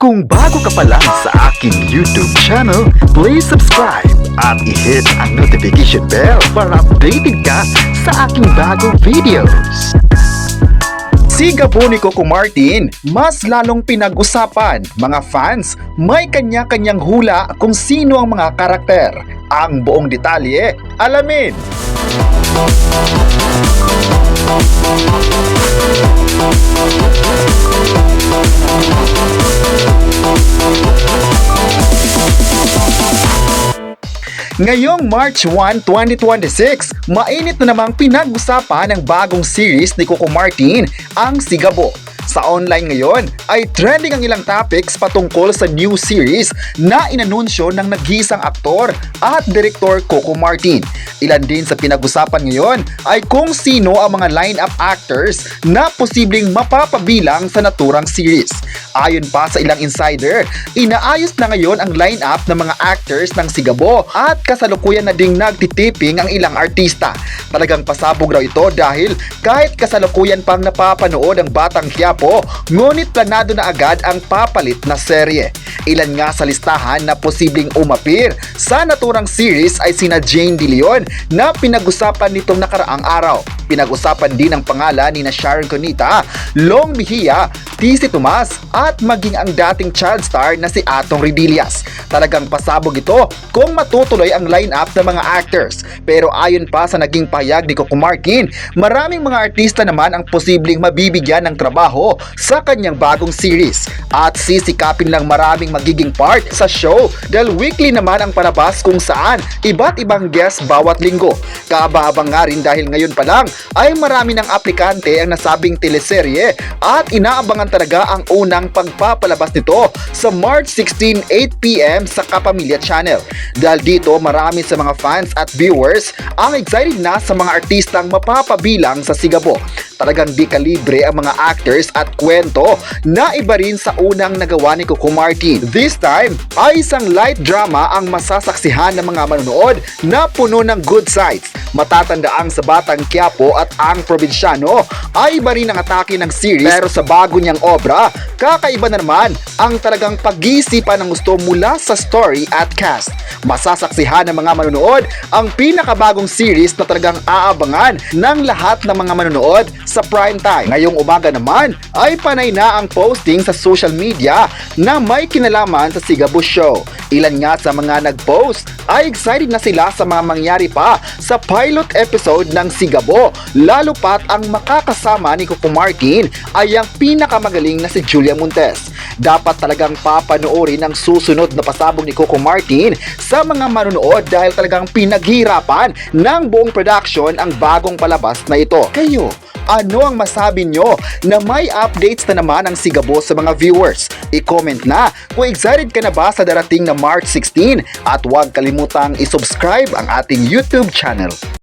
Kung bago ka pa lang sa aking YouTube channel, please subscribe at i-hit ang notification bell para updated ka sa aking bagong videos. Si Gabo ni Coco Martin, mas lalong pinag-usapan. Mga fans, may kanya-kanyang hula kung sino ang mga karakter. Ang buong detalye, alamin! Ngayong March 1, 2026, mainit na namang pinag-usapan ng bagong series ni Coco Martin, ang Si Gabo. Sa online ngayon ay trending ang ilang topics patungkol sa new series na inanunsyo ng nag-iisang aktor at direktor Coco Martin. Ilan din sa pinag-usapan ngayon ay kung sino ang mga line-up actors na posibleng mapapabilang sa naturang series. Ayon pa sa ilang insider, inaayos na ngayon ang line-up ng mga actors ng Si Gabo at kasalukuyan na ding nagtitiping ang ilang artista. Talagang pasabog raw ito dahil kahit kasalukuyan pang napapanood ang Batang Quiapo, ngunit planado na agad ang papalit na serye. Ilan nga sa listahan na posibleng umapir sa naturang series ay sina Jane De Leon na pinag-usapan nitong nakaraang araw. Pinag-usapan din ang pangalan ni Sharon Cunita, Long Mejia, TC Tomas at maging ang dating child star na si Atong Ridillas. Talagang pasabog ito kung matutuloy ang line-up ng mga actors. Pero ayon pa sa naging pahayag ni Coco Martin, maraming mga artista naman ang posibleng mabibigyan ng trabaho sa kanyang bagong series. At sisikapin lang maraming magiging part sa show dahil weekly naman ang palabas kung saan iba't ibang guest bawat linggo. Kaaba-abang nga rin dahil ngayon pa lang ay marami ng aplikante ang nasabing teleserye at inaabangan talaga ang unang pagpapalabas nito sa March 16, 8pm sa Kapamilya Channel. Dahil dito marami sa mga fans at viewers ang excited na sa mga artistang mapapabilang sa Si Gabo. Talagang di kalibre ang mga actors at kwento na iba rin sa unang nagawa ni Coco Martin. This time ay isang light drama ang masasaksihan ng mga manonood na puno ng good sides. Matatandaang sa Batang Quiapo at ang Probinsyano ay iba rin ang atake ng series, pero sa bago niyang obra, kakaiba na naman ang talagang pag-iisipan ng gusto mula sa story at cast. Masasaksihan ng mga manonood ang pinakabagong series na talagang aabangan ng lahat ng mga manonood sa prime time. Ngayong umaga naman ay panay na ang posting sa social media na may kinalaman sa Si Gabo show. Ilan nga sa mga nag-post ay excited na sila sa mga mangyari pa sa pilot episode ng Si Gabo, lalo pat ang makakasama ni Coco Martin ay ang pinakamagaling na si Julia Montes. Dapat talagang papanoorin ang susunod na pasabog ni Coco Martin sa mga manonood dahil talagang pinaghirapan ng buong production ang bagong palabas na ito. Kayo, ano ang masabi nyo na may updates na naman ang Si Gabo sa mga viewers? I-comment na kung excited ka na ba sa darating na March 16 at huwag kalimutang i-subscribe ang ating YouTube channel.